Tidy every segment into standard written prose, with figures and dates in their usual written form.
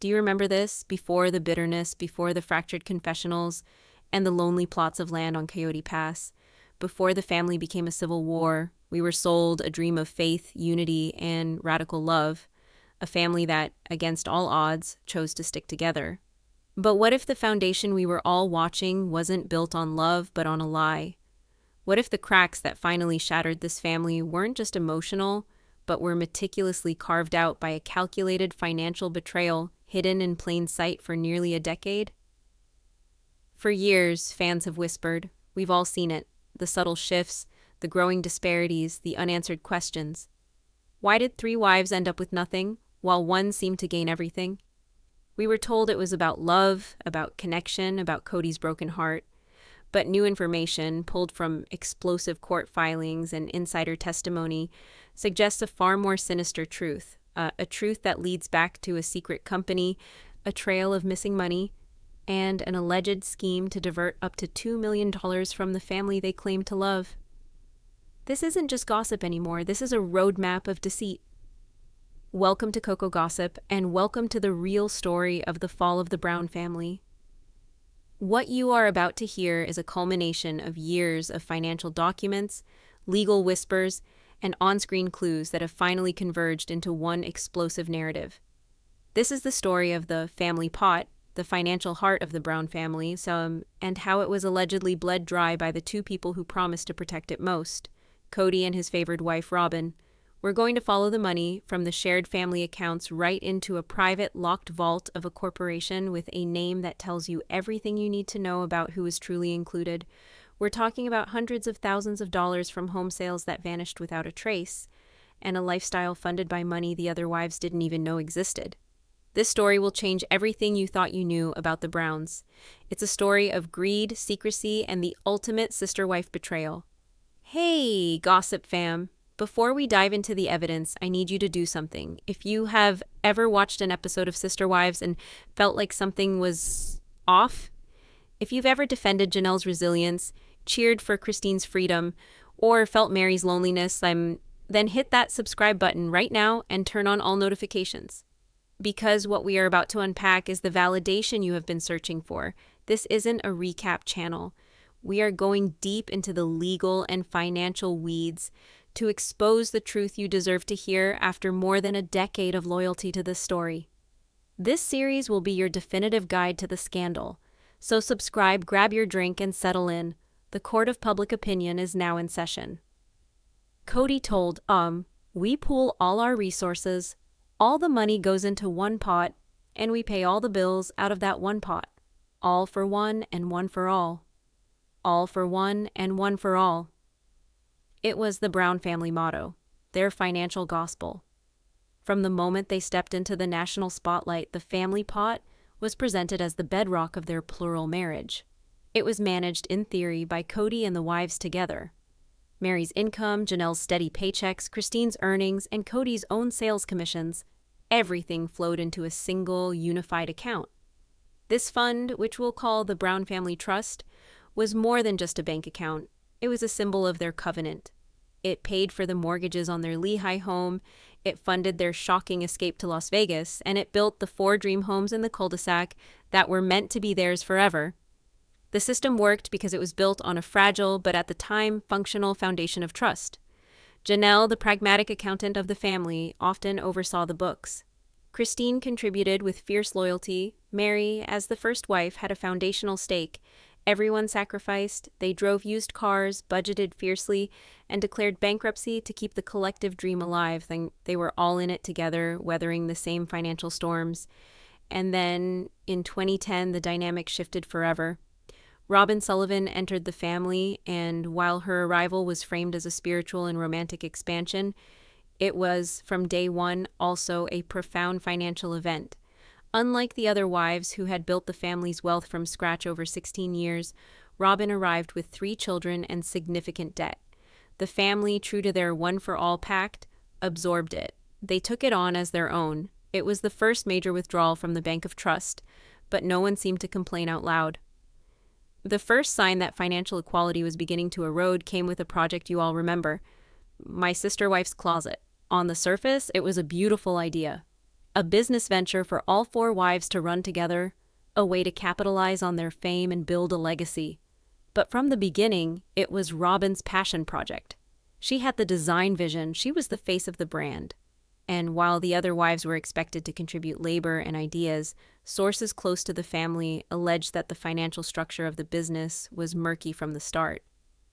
Do you remember this? Before the bitterness, before the fractured confessionals, and the lonely plots of land on Coyote Pass. Before the family became a civil war, we were sold a dream of faith, unity, and radical love. A family that, against all odds, chose to stick together. But what if the foundation we were all watching wasn't built on love, but on a lie? What if the cracks that finally shattered this family weren't just emotional, but were meticulously carved out by a calculated financial betrayal hidden in plain sight for nearly a decade? For years, fans have whispered. We've all seen it. The subtle shifts, the growing disparities, the unanswered questions. Why did three wives end up with nothing, while one seemed to gain everything? We were told it was about love, about connection, about Kody's broken heart. But new information, pulled from explosive court filings and insider testimony, suggests a far more sinister truth. A truth that leads back to a secret company, a trail of missing money, and an alleged scheme to divert up to $2 million from the family they claim to love. This isn't just gossip anymore. This is a roadmap of deceit. Welcome to COCO Gossip, and welcome to the real story of the fall of the Brown family. What you are about to hear is a culmination of years of financial documents, legal whispers, and on-screen clues that have finally converged into one explosive narrative. This is the story of the family pot, the financial heart of the Brown family, and how it was allegedly bled dry by the two people who promised to protect it most, Kody and his favored wife, Robyn. We're going to follow the money from the shared family accounts right into a private, locked vault of a corporation with a name that tells you everything you need to know about who is truly included. We're talking about hundreds of thousands of dollars from home sales that vanished without a trace, and a lifestyle funded by money the other wives didn't even know existed. This story will change everything you thought you knew about the Browns. It's a story of greed, secrecy, and the ultimate sister-wife betrayal. Hey, Gossip fam! Before we dive into the evidence, I need you to do something. If you have ever watched an episode of Sister Wives and felt like something was off, if you've ever defended Janelle's resilience, cheered for Christine's freedom, or felt Meri's loneliness, then hit that subscribe button right now and turn on all notifications. Because what we are about to unpack is the validation you have been searching for. This isn't a recap channel. We are going deep into the legal and financial weeds to expose the truth you deserve to hear after more than a decade of loyalty to this story. This series will be your definitive guide to the scandal. So subscribe, grab your drink, and settle in. The court of public opinion is now in session. Kody told, we pool all our resources, all the money goes into one pot, and we pay all the bills out of that one pot. All for one and one for all. All for one and one for all. It was the Brown family motto, their financial gospel. From the moment they stepped into the national spotlight, the family pot was presented as the bedrock of their plural marriage. It was managed, in theory, by Kody and the wives together. Meri's income, Janelle's steady paychecks, Christine's earnings, and Kody's own sales commissions, everything flowed into a single, unified account. This fund, which we'll call the Brown Family Trust, was more than just a bank account. It was a symbol of their covenant. It paid for the mortgages on their Lehigh home, it funded their shocking escape to Las Vegas, and it built the 4 dream homes in the cul-de-sac that were meant to be theirs forever. The system worked because it was built on a fragile, but at the time, functional foundation of trust. Janelle, the pragmatic accountant of the family, often oversaw the books. Christine contributed with fierce loyalty. Meri, as the first wife, had a foundational stake. Everyone sacrificed, they drove used cars, budgeted fiercely, and declared bankruptcy to keep the collective dream alive. They were all in it together, weathering the same financial storms. And then, in 2010, the dynamic shifted forever. Robyn Sullivan entered the family, and while her arrival was framed as a spiritual and romantic expansion, it was, from day one, also a profound financial event. Unlike the other wives who had built the family's wealth from scratch over 16 years, Robyn arrived with 3 children and significant debt. The family, true to their one-for-all pact, absorbed it. They took it on as their own. It was the first major withdrawal from the Bank of Trust, but no one seemed to complain out loud. The first sign that financial equality was beginning to erode came with a project you all remember, My Sister Wife's Closet. On the surface, it was a beautiful idea. a business venture for all four wives to run together, a way to capitalize on their fame and build a legacy. But from the beginning, it was Robyn's passion project. She had the design vision, she was the face of the brand. And while the other wives were expected to contribute labor and ideas, sources close to the family alleged that the financial structure of the business was murky from the start.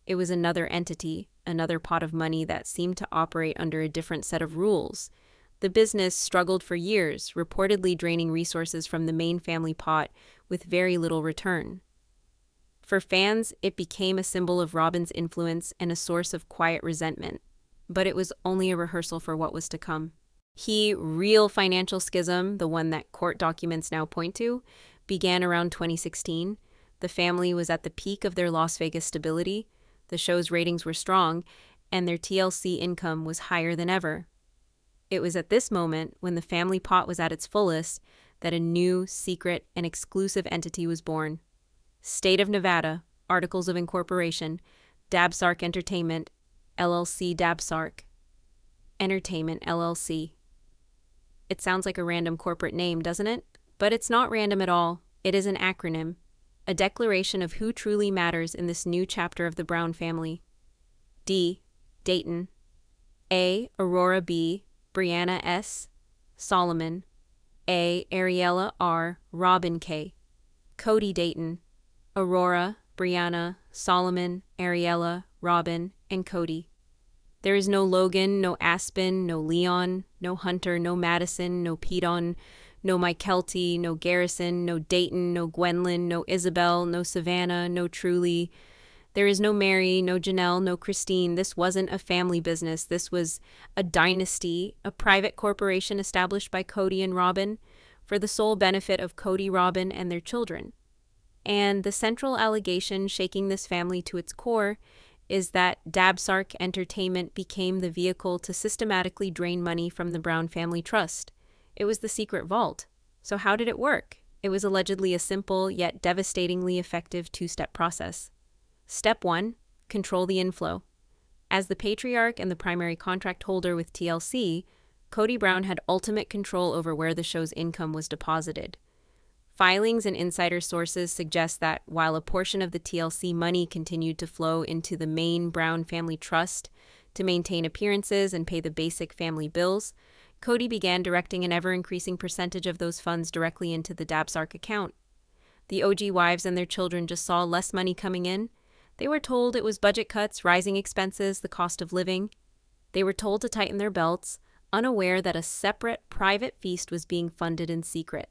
It was another entity, another pot of money that seemed to operate under a different set of rules. The business struggled for years, reportedly draining resources from the main family pot with very little return. For fans, it became a symbol of Robyn's influence and a source of quiet resentment. But it was only a rehearsal for what was to come. Real financial schism, the one that court documents now point to, began around 2016. The family was at the peak of their Las Vegas stability, the show's ratings were strong, and their TLC income was higher than ever. It was at this moment, when the family pot was at its fullest, that a new, secret, and exclusive entity was born. State of Nevada, Articles of Incorporation, DABSARK Entertainment, LLC DABSARK Entertainment, LLC. It sounds like a random corporate name, doesn't it? But it's not random at all. It is an acronym, a declaration of who truly matters in this new chapter of the Brown family. D. Dayton. A. Aurora B. Brianna S. Solomon. A. Ariella R. Robyn K. Kody Dayton. Aurora, Brianna, Solomon, Ariella, Robyn, and Kody. There is no Logan, no Aspen, no Leon, no Hunter, no Madison, no Pedon, no Mykelti, no Garrison, no Dayton, no Gwendolyn, no Isabel, no Savannah, no Truly. There is no Meri, no Janelle, no Christine. This wasn't a family business. This was a dynasty, a private corporation established by Kody and Robyn for the sole benefit of Kody Robyn and their children. And the central allegation shaking this family to its core is that DABSARK Entertainment became the vehicle to systematically drain money from the Brown family trust. It was the secret vault. So how did it work? It was allegedly a simple yet devastatingly effective two-step process. Step 1, control the inflow. As the patriarch and the primary contract holder with TLC, Kody Brown had ultimate control over where the show's income was deposited. Filings and insider sources suggest that while a portion of the TLC money continued to flow into the main Brown family trust to maintain appearances and pay the basic family bills, Kody began directing an ever-increasing percentage of those funds directly into the DABSARK account. The OG wives and their children just saw less money coming in. They were told it was budget cuts, rising expenses, the cost of living. They were told to tighten their belts, unaware that a separate private feast was being funded in secret.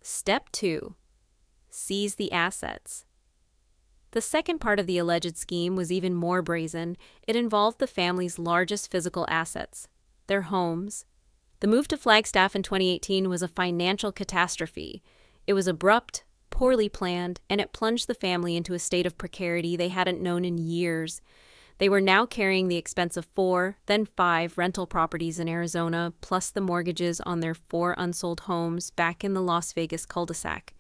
Step 2. Seize the assets. The second part of the alleged scheme was even more brazen. It involved the family's largest physical assets, their homes. The move to Flagstaff in 2018 was a financial catastrophe. It was abrupt, poorly planned, and it plunged the family into a state of precarity they hadn't known in years. They were now carrying the expense of 4, then 5 rental properties in Arizona, plus the mortgages on their 4 unsold homes back in the Las Vegas cul-de-sac.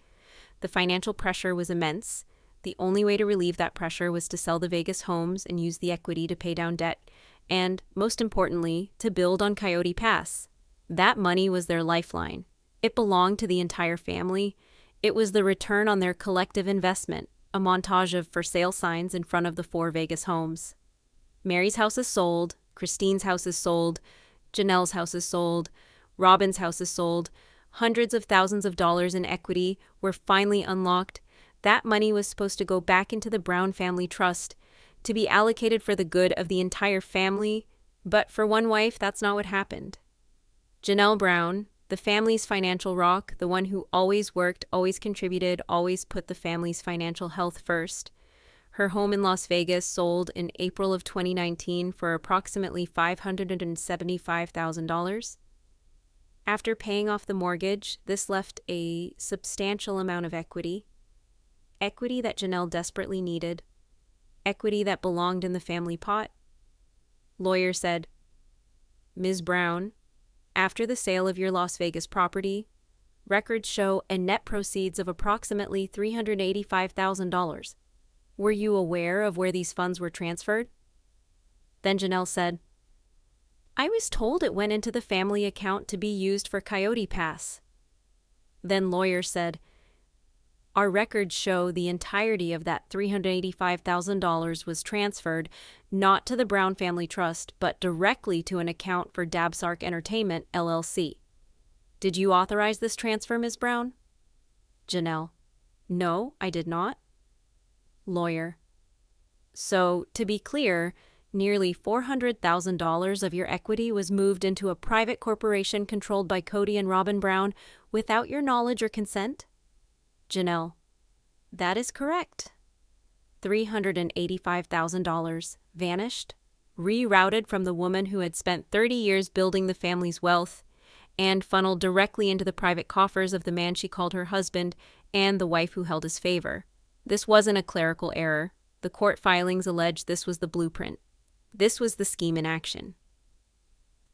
The financial pressure was immense. The only way to relieve that pressure was to sell the Vegas homes and use the equity to pay down debt, and, most importantly, to build on Coyote Pass. That money was their lifeline. It belonged to the entire family. It was the return on their collective investment, a montage of for sale signs in front of the 4 Vegas homes. Meri's house is sold, Christine's house is sold, Janelle's house is sold, Robyn's house is sold. Hundreds of thousands of dollars in equity were finally unlocked. That money was supposed to go back into the Brown family trust, to be allocated for the good of the entire family, but for one wife, that's not what happened. Janelle Brown, the family's financial rock, the one who always worked, always contributed, always put the family's financial health first. Her home in Las Vegas sold in April of 2019 for approximately $575,000. After paying off the mortgage, this left a substantial amount of equity. Equity that Janelle desperately needed. Equity that belonged in the family pot. Lawyer said, "Ms. Brown, after the sale of your Las Vegas property, records show a net proceeds of approximately $385,000. Were you aware of where these funds were transferred?" Then Janelle said, I was told it went into the family account to be used for Coyote Pass. Then lawyer said, our records show the entirety of that $385,000 was transferred not to the Brown Family Trust, but directly to an account for DABSARK Entertainment, LLC. Did you authorize this transfer, Ms. Brown? Janelle: no, I did not. Lawyer: so, to be clear, nearly $400,000 of your equity was moved into a private corporation controlled by Kody and Robyn Brown without your knowledge or consent? Janelle: that is correct. $385,000 vanished, rerouted from the woman who had spent 30 years building the family's wealth, and funneled directly into the private coffers of the man she called her husband and the wife who held his favor. This wasn't a clerical error. The court filings alleged this was the blueprint. This was the scheme in action.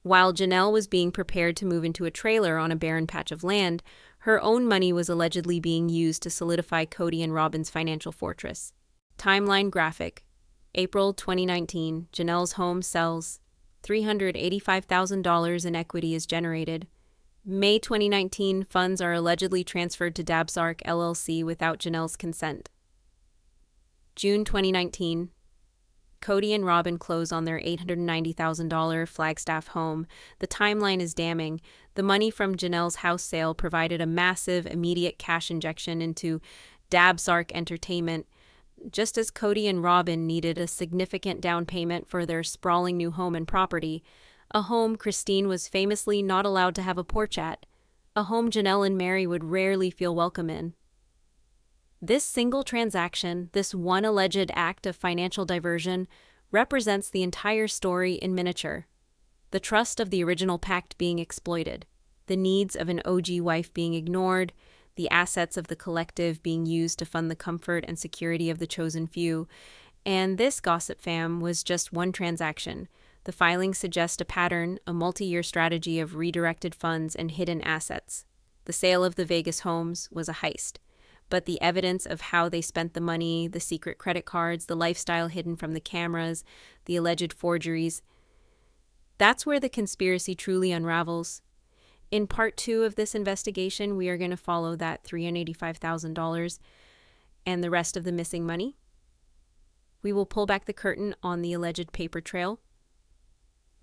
While Janelle was being prepared to move into a trailer on a barren patch of land, her own money was allegedly being used to solidify Kody and Robyn's financial fortress. Timeline graphic. April 2019, Janelle's home sells. $385,000 in equity is generated. May 2019, funds are allegedly transferred to DABSARK LLC without Janelle's consent. June 2019, Kody and Robyn close on their $890,000 Flagstaff home. The timeline is damning. The money from Janelle's house sale provided a massive, immediate cash injection into DABSARK Entertainment, just as Kody and Robyn needed a significant down payment for their sprawling new home and property, a home Christine was famously not allowed to have a porch at, a home Janelle and Meri would rarely feel welcome in. This single transaction, this one alleged act of financial diversion, represents the entire story in miniature. The trust of the original pact being exploited, the needs of an OG wife being ignored, the assets of the collective being used to fund the comfort and security of the chosen few. And this, Gossip Fam, was just one transaction. The filings suggest a pattern, a multi-year strategy of redirected funds and hidden assets. The sale of the Vegas homes was a heist. But the evidence of how they spent the money, the secret credit cards, the lifestyle hidden from the cameras, the alleged forgeries, that's where the conspiracy truly unravels. In part 2 of this investigation, we are going to follow that $385,000 and the rest of the missing money. We will pull back the curtain on the alleged paper trail.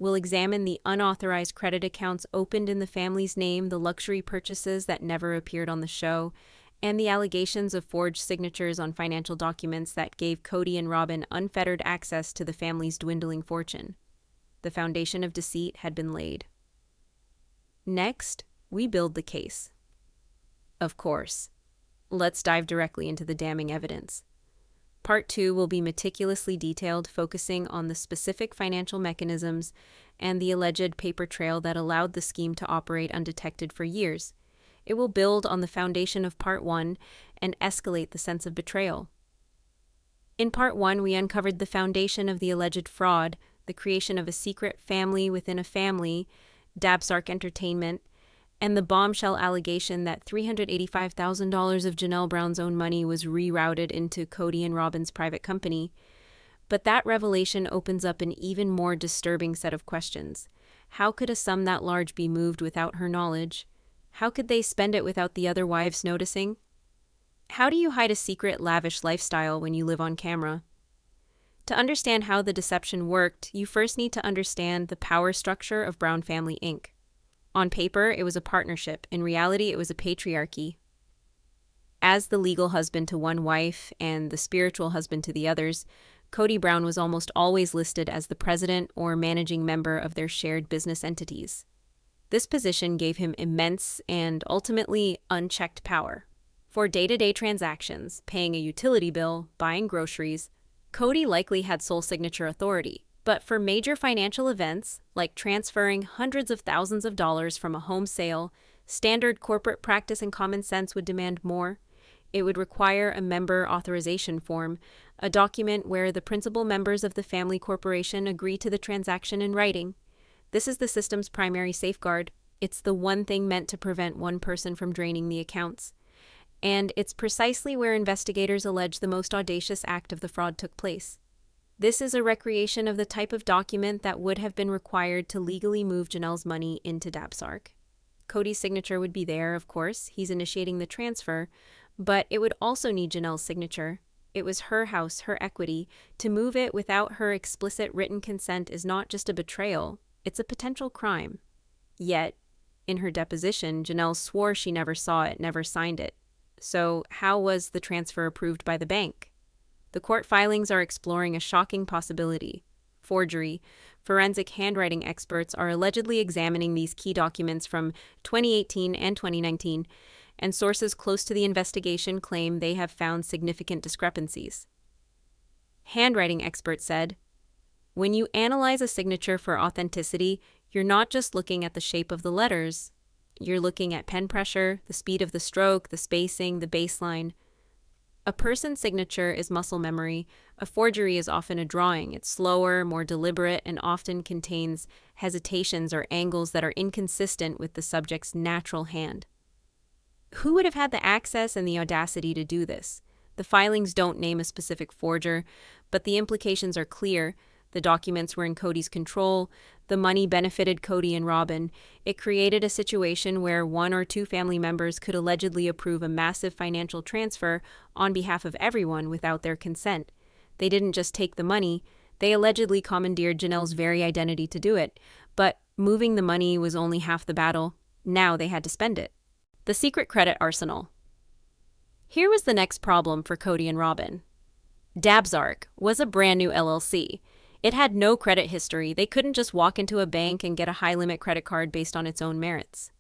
We'll examine the unauthorized credit accounts opened in the family's name, the luxury purchases that never appeared on the show, and the allegations of forged signatures on financial documents that gave Kody and Robyn unfettered access to the family's dwindling fortune. The foundation of deceit had been laid. Next, we build the case. Of course. Let's dive directly into the damning evidence. Part 2 will be meticulously detailed, focusing on the specific financial mechanisms and the alleged paper trail that allowed the scheme to operate undetected for years. It will build on the foundation of Part 1 and escalate the sense of betrayal. In Part 1, we uncovered the foundation of the alleged fraud, the creation of a secret family within a family, DABSARK Entertainment, and the bombshell allegation that $385,000 of Janelle Brown's own money was rerouted into Kody and Robyn's private company. But that revelation opens up an even more disturbing set of questions. How could a sum that large be moved without her knowledge? How could they spend it without the other wives noticing? How do you hide a secret, lavish lifestyle when you live on camera? To understand how the deception worked, you first need to understand the power structure of Brown Family Inc. On paper, it was a partnership. In reality, it was a patriarchy. As the legal husband to one wife and the spiritual husband to the others, Kody Brown was almost always listed as the president or managing member of their shared business entities. This position gave him immense and ultimately unchecked power. For day-to-day transactions, paying a utility bill, buying groceries, Kody likely had sole signature authority. But for major financial events, like transferring hundreds of thousands of dollars from a home sale, standard corporate practice and common sense would demand more. It would require a member authorization form, a document where the principal members of the family corporation agree to the transaction in writing. This is the system's primary safeguard. It's the one thing meant to prevent one person from draining the accounts. And it's precisely where investigators allege the most audacious act of the fraud took place. This is a recreation of the type of document that would have been required to legally move Janelle's money into DABSARK. Kody's signature would be there, of course. He's initiating the transfer, but it would also need Janelle's signature. It was her house, her equity. To move it without her explicit written consent is not just a betrayal, it's a potential crime. Yet, in her deposition, Janelle swore she never saw it, never signed it. So how was the transfer approved by the bank? The court filings are exploring a shocking possibility: forgery. Forensic handwriting experts are allegedly examining these key documents from 2018 and 2019, and sources close to the investigation claim they have found significant discrepancies. Handwriting experts said, "When you analyze a signature for authenticity, you're not just looking at the shape of the letters. You're looking at pen pressure, the speed of the stroke, the spacing, the baseline. A person's signature is muscle memory. A forgery is often a drawing. It's slower, more deliberate, and often contains hesitations or angles that are inconsistent with the subject's natural hand." Who would have had the access and the audacity to do this? The filings don't name a specific forger, but the implications are clear. The documents were in Kody's control. The money benefited Kody and Robyn. It created a situation where one or two family members could allegedly approve a massive financial transfer on behalf of everyone without their consent. They didn't just take the money, they allegedly commandeered Janelle's very identity to do it. But moving the money was only half the battle. Now they had to spend it. The secret credit arsenal. Here was the next problem for Kody and Robyn. DABSARK was a brand new LLC. It had no credit history. They couldn't just walk into a bank and get a high-limit credit card based on its own merits.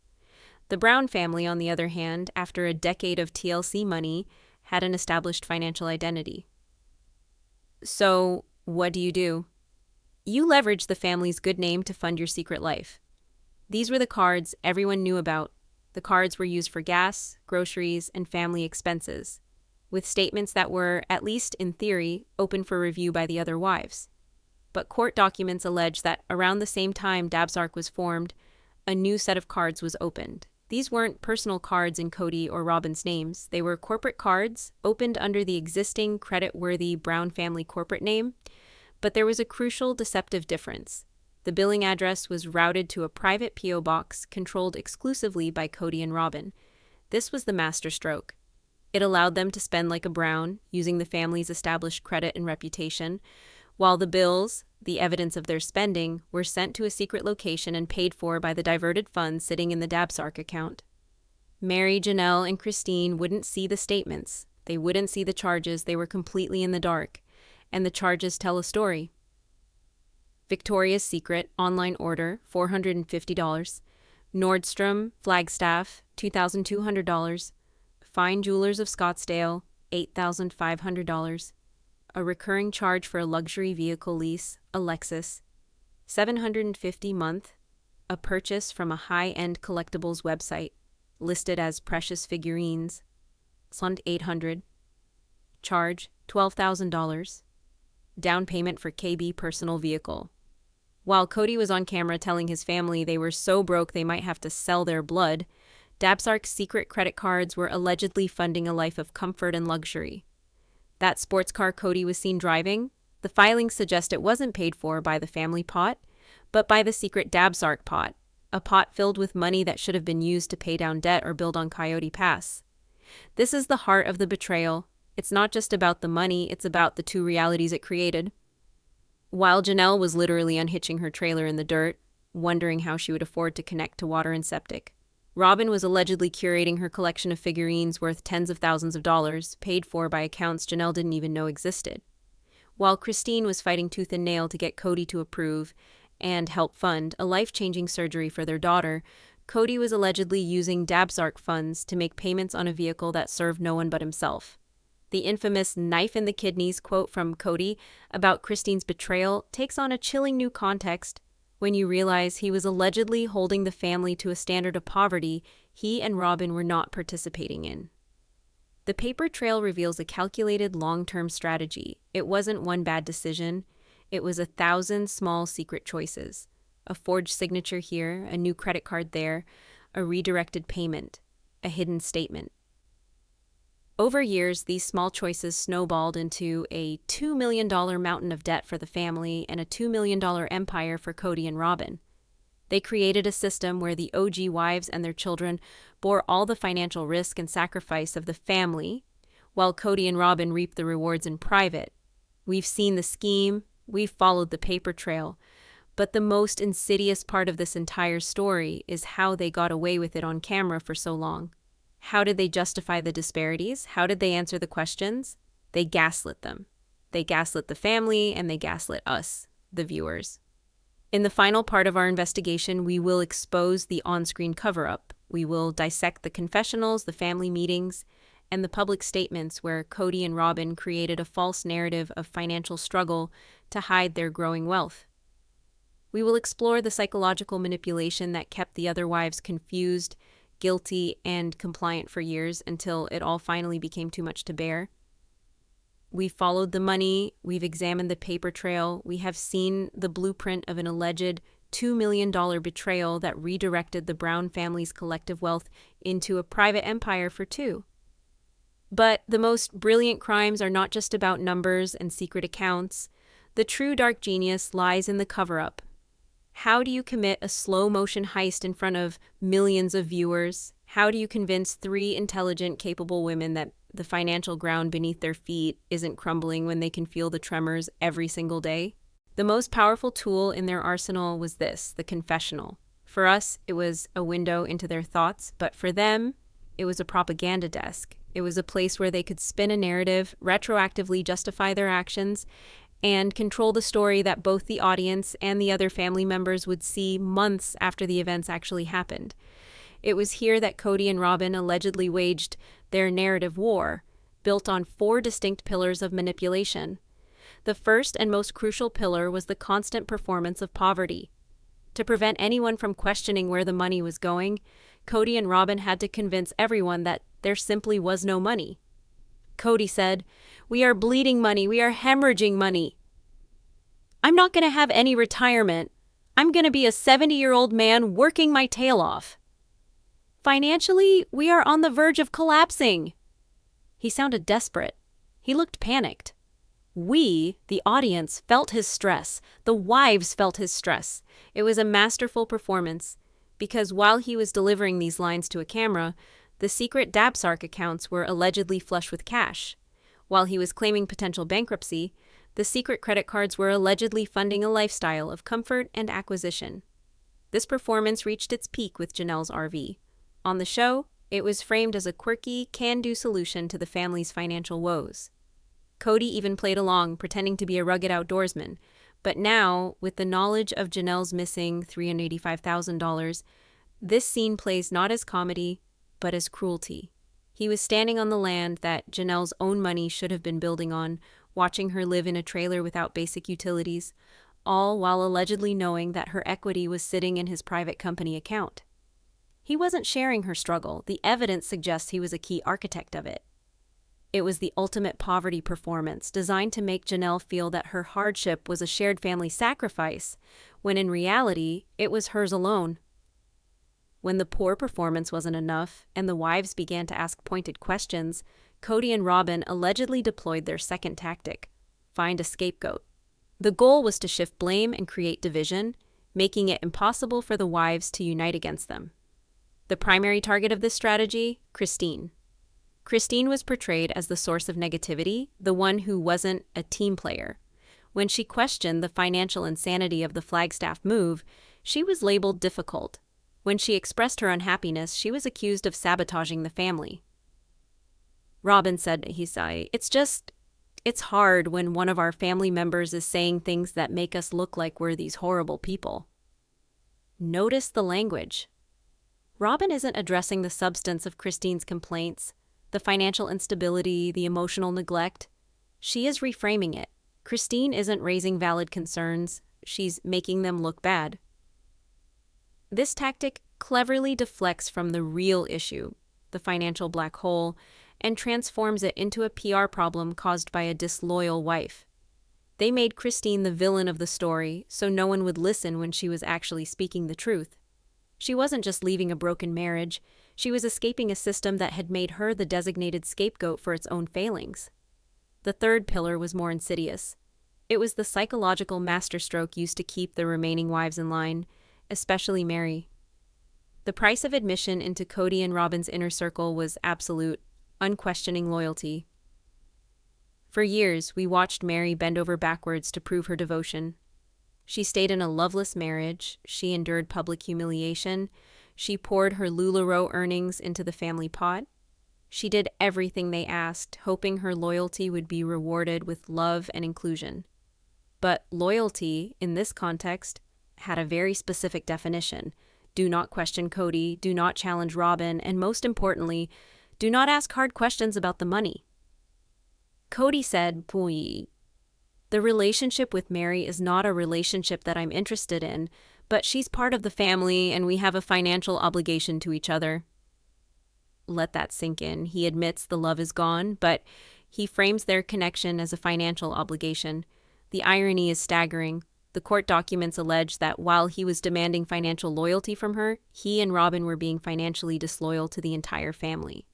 The Brown family, on the other hand, after a decade of TLC money, had an established financial identity. So, what do? You leverage the family's good name to fund your secret life. These were the cards everyone knew about. The cards were used for gas, groceries, and family expenses, with statements that were, at least in theory, open for review by the other wives. But court documents allege that around the same time DABSARK was formed, a new set of cards was opened. These weren't personal cards in Kody or Robyn's names. They were corporate cards opened under the existing credit-worthy Brown family corporate name. But there was a crucial deceptive difference. The billing address was routed to a private P.O. box controlled exclusively by Kody and Robyn. This was the masterstroke. It allowed them to spend like a Brown, using the family's established credit and reputation, while the bills, the evidence of their spending, were sent to a secret location and paid for by the diverted funds sitting in the DABSARK account. Meri, Janelle, and Christine wouldn't see the statements. They wouldn't see the charges. They were completely in the dark. And the charges tell a story. Victoria's Secret online order, $450. Nordstrom, Flagstaff, $2,200. Fine Jewelers of Scottsdale, $8,500. A recurring charge for a luxury vehicle lease, a Lexus, $750 month. A purchase from a high-end collectibles website, listed as precious figurines, $800. Charge, $12,000. Down payment for KB personal vehicle. While Kody was on camera telling his family they were so broke they might have to sell their blood, DABSARK's secret credit cards were allegedly funding a life of comfort and luxury. That sports car Kody was seen driving, the filings suggest it wasn't paid for by the family pot, but by the secret DABSARK pot, a pot filled with money that should have been used to pay down debt or build on Coyote Pass. This is the heart of the betrayal. It's not just about the money, it's about the two realities it created. While Janelle was literally unhitching her trailer in the dirt, wondering how she would afford to connect to water and septic, Robyn was allegedly curating her collection of figurines worth tens of thousands of dollars, paid for by accounts Janelle didn't even know existed. While Christine was fighting tooth and nail to get Kody to approve and help fund a life-changing surgery for their daughter, Kody was allegedly using DABSARK funds to make payments on a vehicle that served no one but himself. The infamous knife in the kidneys quote from Kody about Christine's betrayal takes on a chilling new context when you realize he was allegedly holding the family to a standard of poverty he and Robyn were not participating in. The paper trail reveals a calculated long-term strategy. It wasn't one bad decision. It was 1,000 small secret choices. A forged signature here, a new credit card there, a redirected payment, a hidden statement. Over years, these small choices snowballed into a $2 million mountain of debt for the family and a $2 million empire for Kody and Robyn. They created a system where the OG wives and their children bore all the financial risk and sacrifice of the family, while Kody and Robyn reaped the rewards in private. We've seen the scheme, we've followed the paper trail, but the most insidious part of this entire story is how they got away with it on camera for so long. How did they justify the disparities? How did they answer the questions? They gaslit them. They gaslit the family, and they gaslit us, the viewers. In the final part of our investigation, we will expose the on-screen cover-up. We will dissect the confessionals, the family meetings, and the public statements where Kody and Robyn created a false narrative of financial struggle to hide their growing wealth. We will explore the psychological manipulation that kept the other wives confused, guilty, and compliant for years until it all finally became too much to bear. We've followed the money, we've examined the paper trail, we have seen the blueprint of an alleged $2 million betrayal that redirected the Brown family's collective wealth into a private empire for two. But the most brilliant crimes are not just about numbers and secret accounts. The true dark genius lies in the cover-up. How do you commit a slow-motion heist in front of millions of viewers? How do you convince three intelligent, capable women that the financial ground beneath their feet isn't crumbling when they can feel the tremors every single day? The most powerful tool in their arsenal was this, the confessional. For us, it was a window into their thoughts, but for them, it was a propaganda desk. It was a place where they could spin a narrative, retroactively justify their actions, and control the story that both the audience and the other family members would see months after the events actually happened. It was here that Kody and Robyn allegedly waged their narrative war, built on 4 distinct pillars of manipulation. The first and most crucial pillar was the constant performance of poverty. To prevent anyone from questioning where the money was going, Kody and Robyn had to convince everyone that there simply was no money. Kody said, "We are bleeding money, we are hemorrhaging money. I'm not going to have any retirement. I'm going to be a 70-year-old man working my tail off. Financially, we are on the verge of collapsing." He sounded desperate. He looked panicked. We, the audience, felt his stress. The wives felt his stress. It was a masterful performance, because while he was delivering these lines to a camera, the secret DABSARK accounts were allegedly flush with cash. While he was claiming potential bankruptcy, the secret credit cards were allegedly funding a lifestyle of comfort and acquisition. This performance reached its peak with Janelle's RV. On the show, it was framed as a quirky, can-do solution to the family's financial woes. Kody even played along, pretending to be a rugged outdoorsman. But now, with the knowledge of Janelle's missing $385,000, this scene plays not as comedy, but as cruelty. He was standing on the land that Janelle's own money should have been building on, watching her live in a trailer without basic utilities, all while allegedly knowing that her equity was sitting in his private company account. He wasn't sharing her struggle. The evidence suggests he was a key architect of it. It was the ultimate poverty performance, designed to make Janelle feel that her hardship was a shared family sacrifice, when in reality, it was hers alone. When the poor performance wasn't enough, and the wives began to ask pointed questions, Kody and Robyn allegedly deployed their second tactic: find a scapegoat. The goal was to shift blame and create division, making it impossible for the wives to unite against them. The primary target of this strategy, Christine. Christine was portrayed as the source of negativity, the one who wasn't a team player. When she questioned the financial insanity of the Flagstaff move, she was labeled difficult. When she expressed her unhappiness, she was accused of sabotaging the family. Robyn said, it's hard when one of our family members is saying things that make us look like we're these horrible people." Notice the language. Robyn isn't addressing the substance of Christine's complaints, the financial instability, the emotional neglect. She is reframing it. Christine isn't raising valid concerns. She's making them look bad. This tactic cleverly deflects from the real issue, the financial black hole, and transforms it into a PR problem caused by a disloyal wife. They made Christine the villain of the story, so no one would listen when she was actually speaking the truth. She wasn't just leaving a broken marriage, She was escaping a system that had made her the designated scapegoat for its own failings. The third pillar was more insidious. It was the psychological masterstroke used to keep the remaining wives in line, especially Meri. The price of admission into Kody and Robyn's inner circle was absolute, unquestioning loyalty. For years, we watched Meri bend over backwards to prove her devotion. She stayed in a loveless marriage, she endured public humiliation, she poured her LuLaRoe earnings into the family pot. She did everything they asked, hoping her loyalty would be rewarded with love and inclusion. But loyalty, in this context, had a very specific definition. Do not question Kody, do not challenge Robyn, and most importantly, do not ask hard questions about the money. Kody said, "Pui. The relationship with Meri is not a relationship that I'm interested in, but she's part of the family and we have a financial obligation to each other." Let that sink in. He admits the love is gone, but he frames their connection as a financial obligation. The irony is staggering. The court documents allege that while he was demanding financial loyalty from her, he and Robyn were being financially disloyal to the entire family.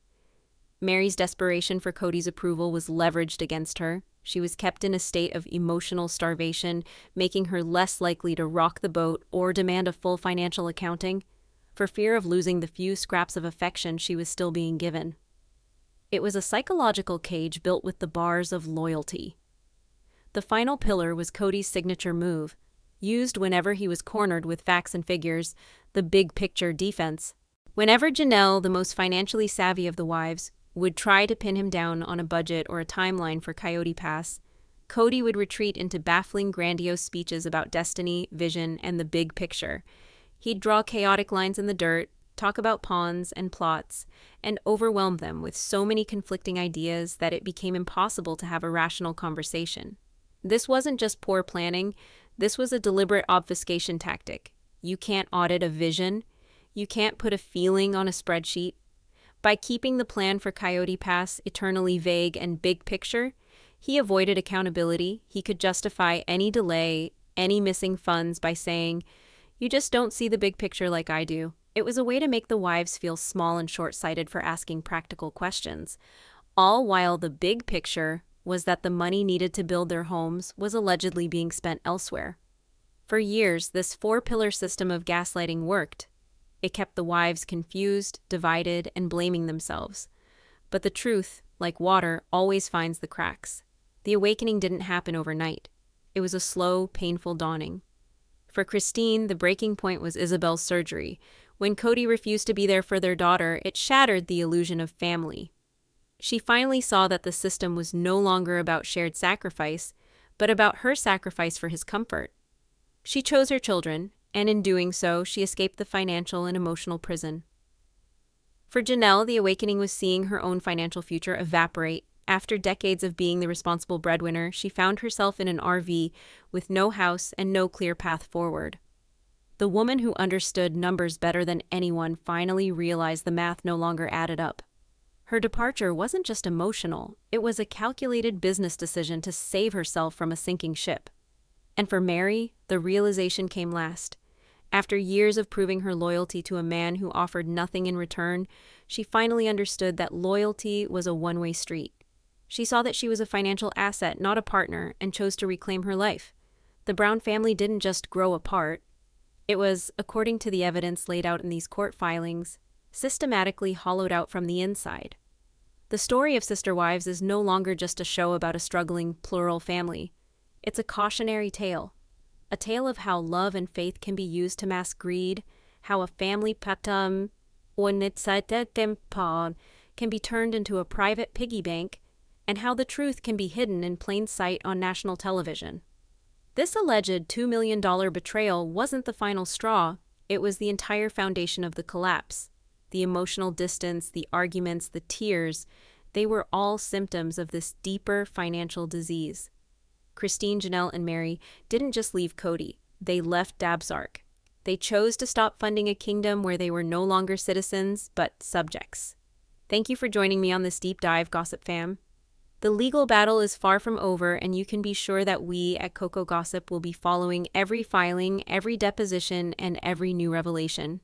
Meri's desperation for Kody's approval was leveraged against her. She was kept in a state of emotional starvation, making her less likely to rock the boat or demand a full financial accounting, for fear of losing the few scraps of affection she was still being given. It was a psychological cage built with the bars of loyalty. The final pillar was Kody's signature move, used whenever he was cornered with facts and figures, the big picture defense. Whenever Janelle, the most financially savvy of the wives, would try to pin him down on a budget or a timeline for Coyote Pass, Kody would retreat into baffling, grandiose speeches about destiny, vision, and the big picture. He'd draw chaotic lines in the dirt, talk about pawns and plots, and overwhelm them with so many conflicting ideas that it became impossible to have a rational conversation. This wasn't just poor planning, this was a deliberate obfuscation tactic. You can't audit a vision, you can't put a feeling on a spreadsheet. By keeping the plan for Coyote Pass eternally vague and big picture, he avoided accountability. He could justify any delay, any missing funds by saying, "You just don't see the big picture like I do." It was a way to make the wives feel small and short-sighted for asking practical questions, all while the big picture was that the money needed to build their homes was allegedly being spent elsewhere. For years, this four-pillar system of gaslighting worked. It kept the wives confused, divided, and blaming themselves. But the truth, like water, always finds the cracks. The awakening didn't happen overnight. It was a slow, painful dawning. For Christine, the breaking point was Isabel's surgery. When Kody refused to be there for their daughter, it shattered the illusion of family. She finally saw that the system was no longer about shared sacrifice, but about her sacrifice for his comfort. She chose her children, and in doing so, she escaped the financial and emotional prison. For Janelle, the awakening was seeing her own financial future evaporate. After decades of being the responsible breadwinner, she found herself in an RV with no house and no clear path forward. The woman who understood numbers better than anyone finally realized the math no longer added up. Her departure wasn't just emotional, it was a calculated business decision to save herself from a sinking ship. And for Meri, the realization came last. After years of proving her loyalty to a man who offered nothing in return, she finally understood that loyalty was a one-way street. She saw that she was a financial asset, not a partner, and chose to reclaim her life. The Brown family didn't just grow apart. It was, according to the evidence laid out in these court filings, systematically hollowed out from the inside. The story of Sister Wives is no longer just a show about a struggling, plural family. It's a cautionary tale. A tale of how love and faith can be used to mask greed, how a family patam can be turned into a private piggy bank, and how the truth can be hidden in plain sight on national television. This alleged $2 million betrayal wasn't the final straw, it was the entire foundation of the collapse. The emotional distance, the arguments, the tears, they were all symptoms of this deeper financial disease. Christine, Janelle, and Meri didn't just leave Kody, they left DABSARK. They chose to stop funding a kingdom where they were no longer citizens, but subjects. Thank you for joining me on this deep dive, Gossip Fam. The legal battle is far from over, and you can be sure that we at COCO Gossip will be following every filing, every deposition, and every new revelation.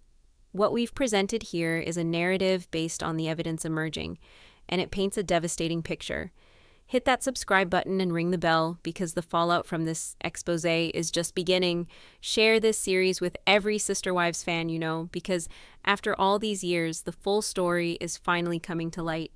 What we've presented here is a narrative based on the evidence emerging, and it paints a devastating picture. Hit that subscribe button and ring the bell because the fallout from this expose is just beginning. Share this series with every Sister Wives fan you know, because after all these years, the full story is finally coming to light.